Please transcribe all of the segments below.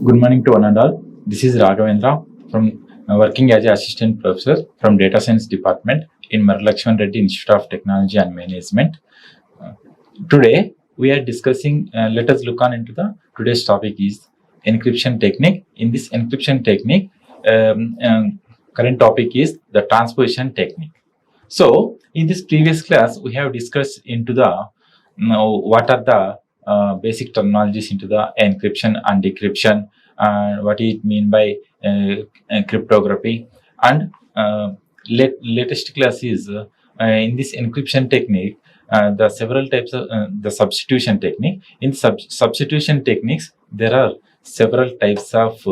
Good morning to one and all. This is Raghavendra from working as an assistant professor from Data Science Department in Marri Laxman Reddy Institute of Technology and Management. Today we are discussing. Let us look on into the today's topic is encryption technique. In this encryption technique, current topic is the transposition technique. So in this previous class, we have discussed into the what are the basic terminologies into the encryption and decryption, what it mean by cryptography, and latest class is in this encryption technique. The several types of the substitution technique. In substitution techniques, there are several types of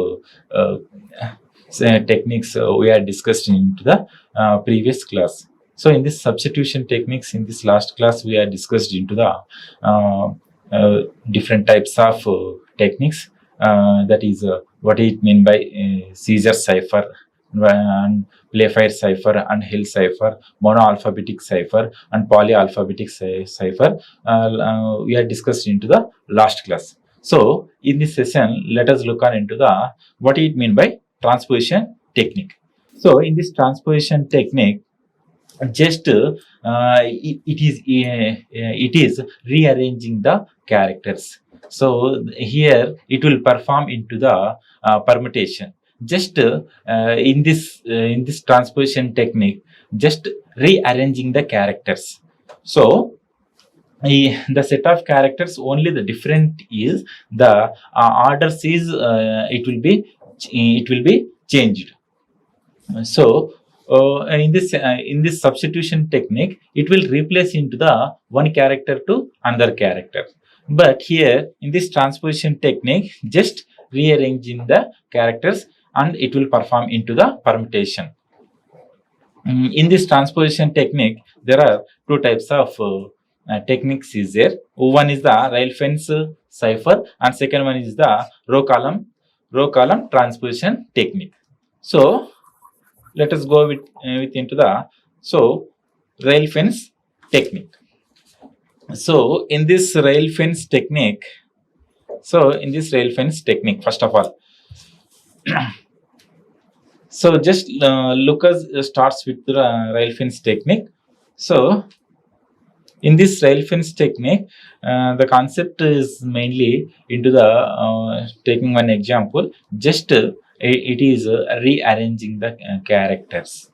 techniques we are discussed into the previous class. So in this substitution techniques, in this last class, we are discussed into the different types of techniques. That is what it mean by Caesar cipher and Playfair cipher and Hill cipher, monoalphabetic cipher and polyalphabetic cipher. We are discussed into the last class. So in this session, let us look on into the what it mean by transposition technique. So in this transposition technique, just it is rearranging the characters. So here it will perform into the permutation. Just in this transposition technique, just rearranging the characters. So the set of characters, only the different is the orders is it will be changed. So in this substitution technique, it will replace into the one character to another character. But here in this transposition technique, just rearranging the characters and it will perform into the permutation. In this transposition technique, there are two types of techniques is there. One is the rail fence cipher and second one is the row column transposition technique. So let us go with into the rail fence technique. So in this rail fence technique, first of all, so just Lucas starts with the rail fence technique. So in this rail fence technique, the concept is mainly into the taking one example. Just it is rearranging the characters,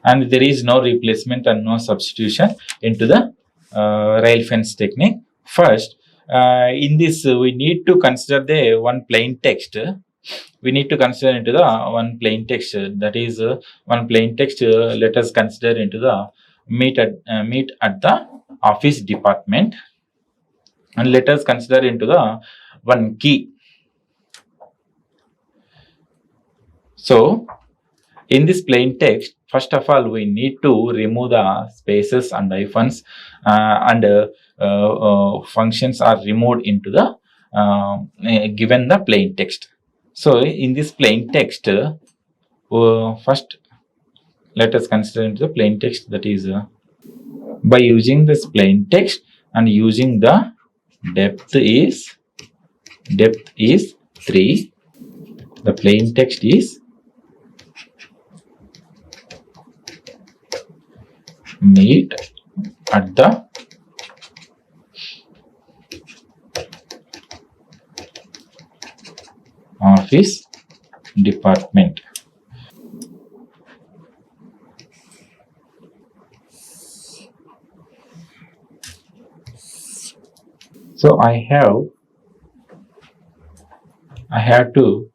and there is no replacement and no substitution into the rail fence technique. First, in this we need to consider the one plain text. We need to consider into the one plain text. That is one plain text. Let us consider into the meet at the office department, and let us consider into the one key. So in this plain text, first of all, we need to remove the spaces and hyphens, and functions are removed into the given the plain text. So in this plain text, first let us consider into the plain text. That is by using this plain text and using the depth is 3. The plain text is meet at the office department. So I have to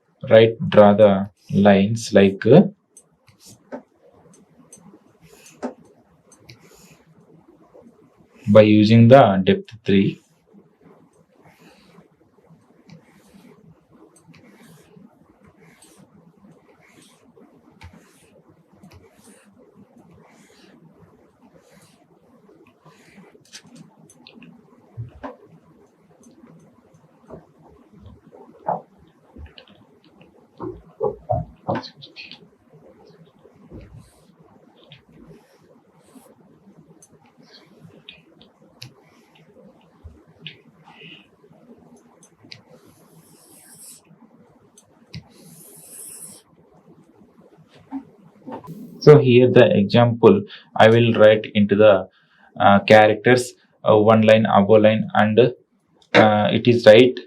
draw the lines like by using the depth 3. So here the example I will write into the characters, one line, above line, and it is write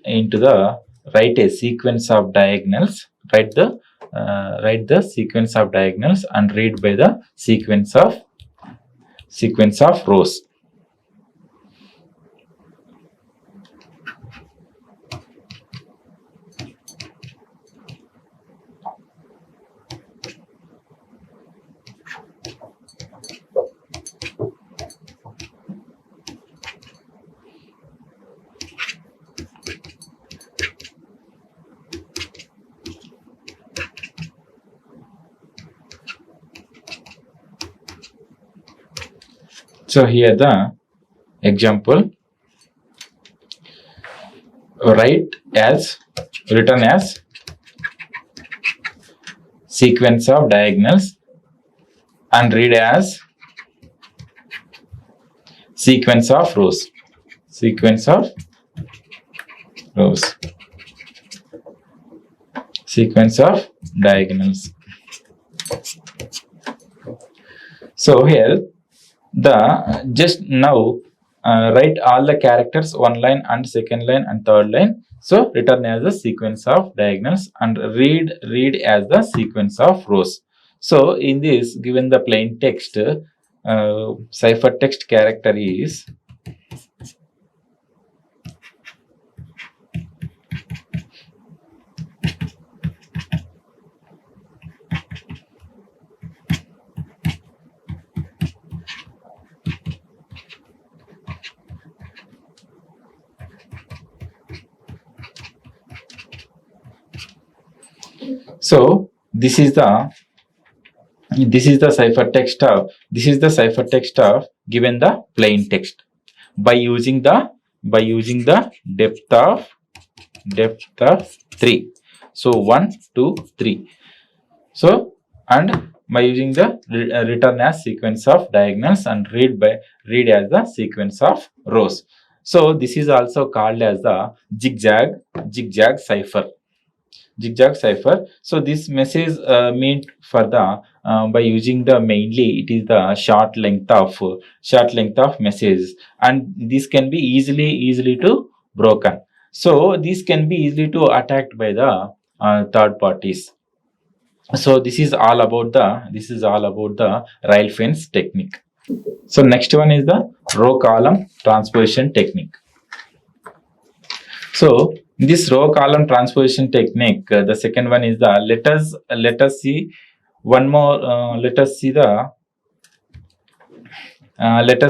a sequence of diagonals. Write the sequence of diagonals and read by the sequence of rows. So here the example, written as sequence of diagonals and read as sequence of rows. Sequence of diagonals. So here just now write all the characters, one line and second line and third line. So return as a sequence of diagonals and read as the sequence of rows. So in this, given the plain text, ciphertext character is so this is the ciphertext of given the plain text by using the depth of 3. So 1, 2, 3. So and by using the return as sequence of diagonals and read as the sequence of rows. So this is also called as the zigzag cipher. So this message meant for the by using the mainly it is the short length of message, and this can be easily to broken. So this can be easily to attacked by the third parties. So this is all about the rail fence technique. So next one is the row column transposition technique. So this row column transposition technique, the second one is the let us see one more. Let us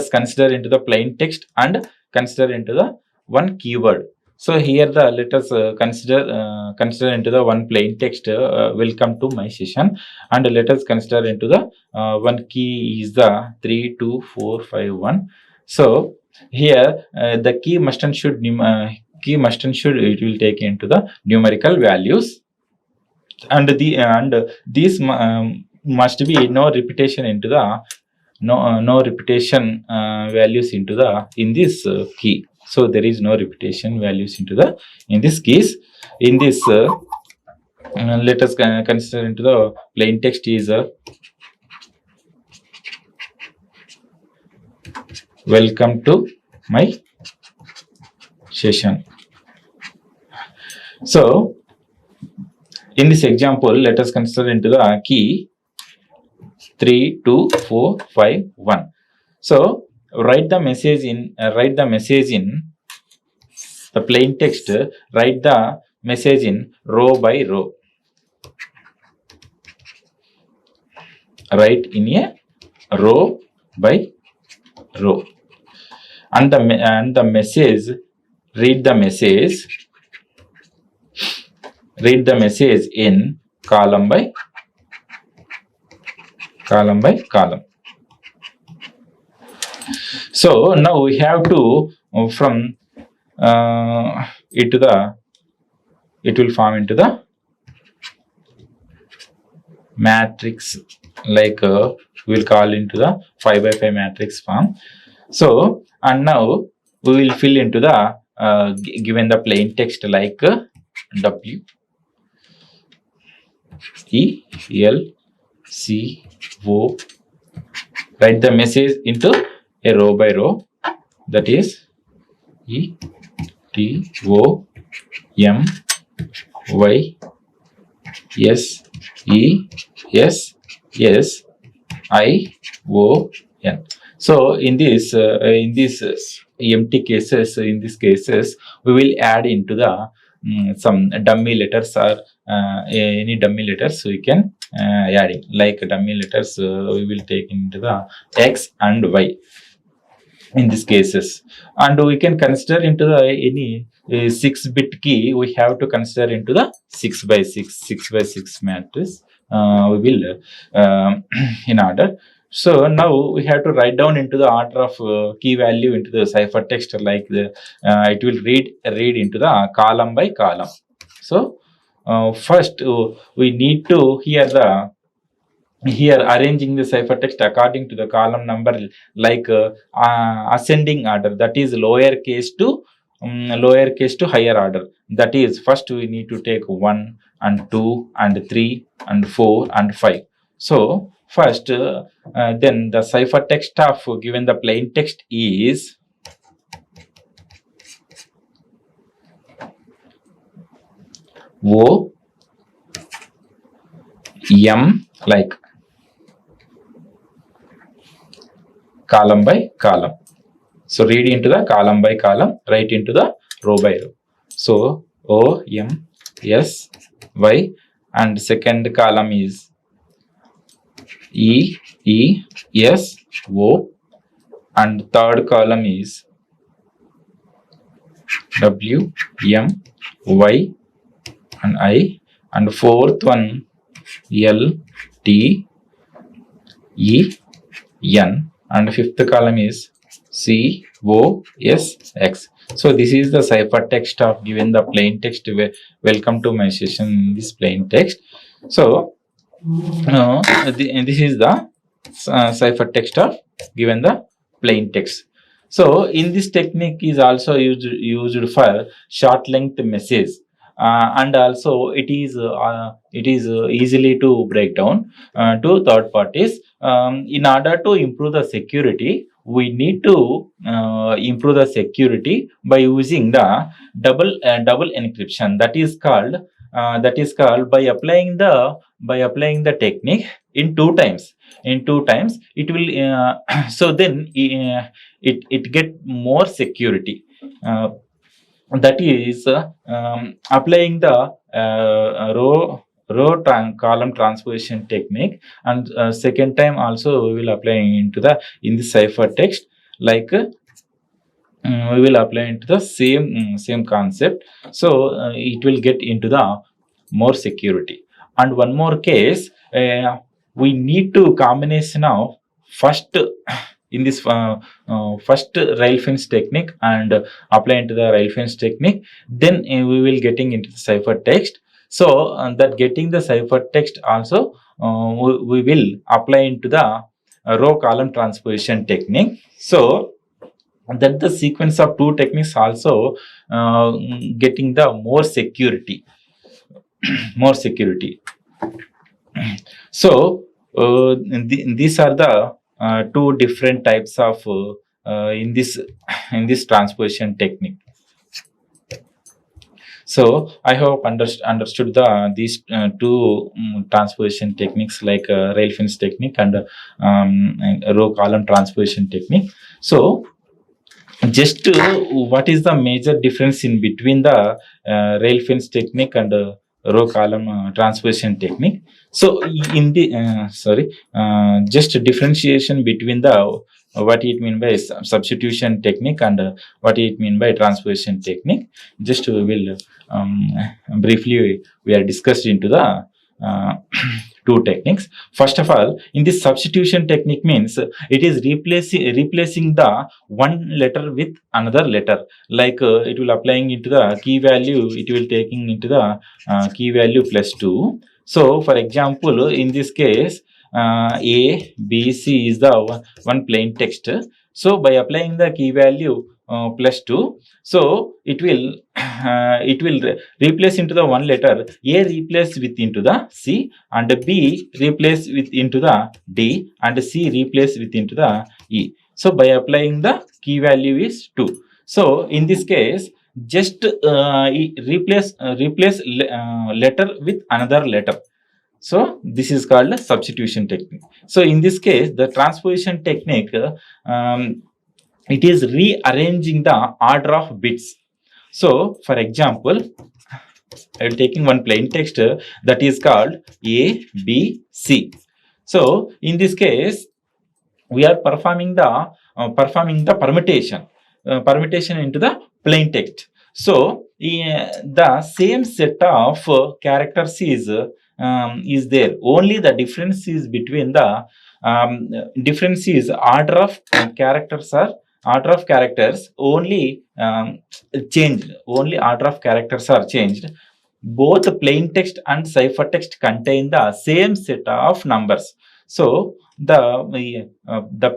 consider into the plain text and consider into the one keyword. So here the let us consider into the one plain text. Welcome to my session, and let us consider into the one key is the 3, 2, 4, 5, 1. So here the key must and should it will take into the numerical values, and these must be no repetition into the no repetition values into the in this key. So there is no repetition values into the in this case. In this let us consider into the plain text is welcome to my session. So in this example, let us consider into the key 3, 2, 4, 5, 1. So write the message in the plain text. Write the message in row by row. Write in a row by row, and the message. Read the message in column by column. So now we have to from it will form into the matrix, like we will call into the 5 by 5 matrix form. So and now we will fill into the given the plain text like W, E, L, C O. Write the message into a row by row. That is E T O M Y S E S S I O N. So in these empty cases, in these cases, we will add into the some dummy letters or any dummy letters we can add in. Like dummy letters, we will take into the X and Y in these cases, and we can consider into the any 6-bit key. We have to consider into the 6 by 6 matrix. We will in order. So now we have to write down into the order of key value into the ciphertext, like the it will read into the column by column. So first we need to here arranging the ciphertext according to the column number, like ascending order, that is lowercase to higher order. That is, first we need to take 1 and 2 and 3 and 4 and 5. So first then the ciphertext of given the plain text is O M, like column by column. So read into the column by column, write into the row by row. So O M S Y, and second column is E E S O, and third column is W M Y and I, and fourth one L T E N, and fifth column is C O S X. So this is the ciphertext of given the plain text. Welcome to my session in this plain text. So this is the ciphertext of given the plain text. So in this technique is also used for short length message. And also it is easily to break down to third parties. In order to improve the security, we need to improve the security by using the double encryption. That is called by applying the technique in two times. It will so then it get more security. That is applying the column transposition technique, and second time also we will apply into the in the ciphertext, like we will apply into the same concept. So it will get into the more security. And one more case, we need to combination of first in this first rail fence technique and apply into the rail fence technique, then we will getting into the ciphertext. So that getting the ciphertext also we will apply into the row column transposition technique. So that the sequence of two techniques also getting the more security. So these are the two different types of in this transposition technique. So I hope understood these two transposition techniques, like rail fence technique and row column transposition technique. So just what is the major difference in between the rail fence technique and row column transposition technique? So in the just differentiation between the what it mean by substitution technique and what it mean by transposition technique. Just we will briefly we are discussed into the two techniques. First of all, in this substitution technique means it is replacing the one letter with another letter. Like it will applying into the key value, it will taking into the key value plus 2. So for example, in this case, A, B, C is the one plain text. So by applying the key value plus 2. So it will replace into the one letter. A replace with into the C, and B replace with into the D, and C replace with into the E. So by applying the key value is 2. So in this case, just replace letter with another letter. So this is called a substitution technique. So in this case, the transposition technique, it is rearranging the order of bits. So for example, I will taking one plain text that is called A, B, C. So in this case, we are performing the permutation into the plain text. So the same set of characters is there. Only the difference is between the difference is order of characters only changed. Only order of characters are changed. Both plain text and ciphertext contain the same set of numbers. So the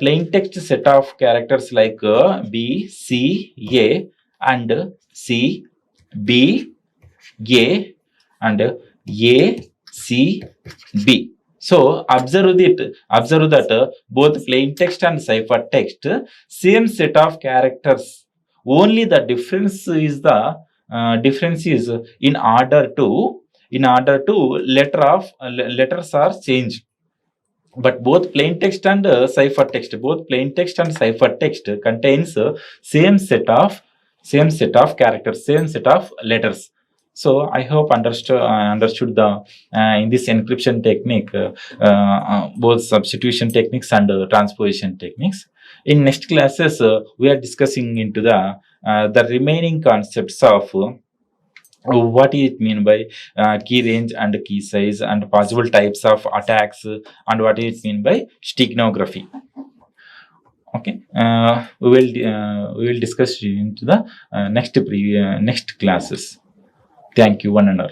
plain text set of characters like B, C, A, and C, B, A, and A, C, B. So observe that both plain text and ciphertext same set of characters. Only the difference is in order to letters are changed. But both plain text and ciphertext contains same set of characters, same set of letters. So I hope understood the in this encryption technique both substitution techniques and transposition techniques. In next classes, we are discussing into the remaining concepts of what it mean by key range and key size and possible types of attacks, and what it mean by steganography. Okay, we will discuss into the next classes. Thank you, one and all.